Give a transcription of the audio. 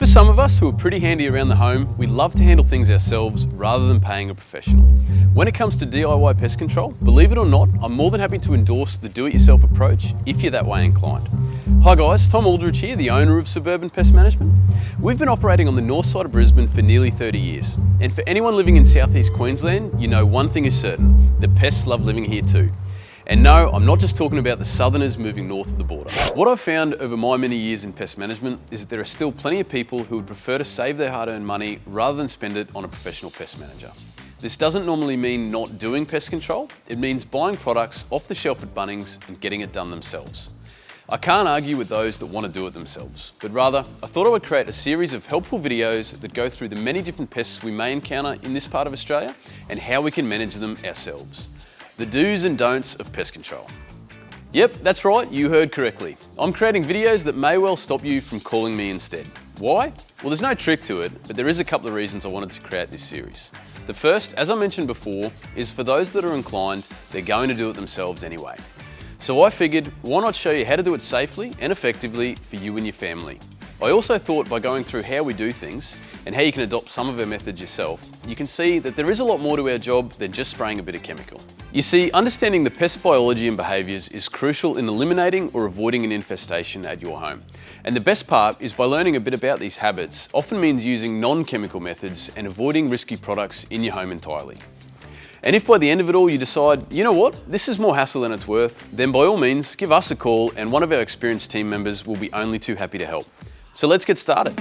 For some of us who are pretty handy around the home, we love to handle things ourselves rather than paying a professional. When it comes to DIY pest control, believe it or not, I'm more than happy to endorse the do-it-yourself approach if you're that way inclined. Hi guys, Tom Aldridge here, the owner of Suburban Pest Management. We've been operating on the north side of Brisbane for nearly 30 years. And for anyone living in Southeast Queensland, you know one thing is certain, the pests love living here too. And no, I'm not just talking about the southerners moving north of the border. What I've found over my many years in pest management is that there are still plenty of people who would prefer to save their hard-earned money rather than spend it on a professional pest manager. This doesn't normally mean not doing pest control, it means buying products off the shelf at Bunnings and getting it done themselves. I can't argue with those that want to do it themselves, but rather, I thought I would create a series of helpful videos that go through the many different pests we may encounter in this part of Australia and how we can manage them ourselves. The do's and don'ts of pest control. Yep, that's right, you heard correctly. I'm creating videos that may well stop you from calling me instead. Why? Well, there's no trick to it, but there is a couple of reasons I wanted to create this series. The first, as I mentioned before, is for those that are inclined, they're going to do it themselves anyway. So I figured, why not show you how to do it safely and effectively for you and your family. I also thought by going through how we do things and how you can adopt some of our methods yourself, you can see that there is a lot more to our job than just spraying a bit of chemical. You see, understanding the pest biology and behaviours is crucial in eliminating or avoiding an infestation at your home. And the best part is by learning a bit about these habits often means using non-chemical methods and avoiding risky products in your home entirely. And if by the end of it all you decide, you know what, this is more hassle than it's worth, then by all means, give us a call and one of our experienced team members will be only too happy to help. So let's get started.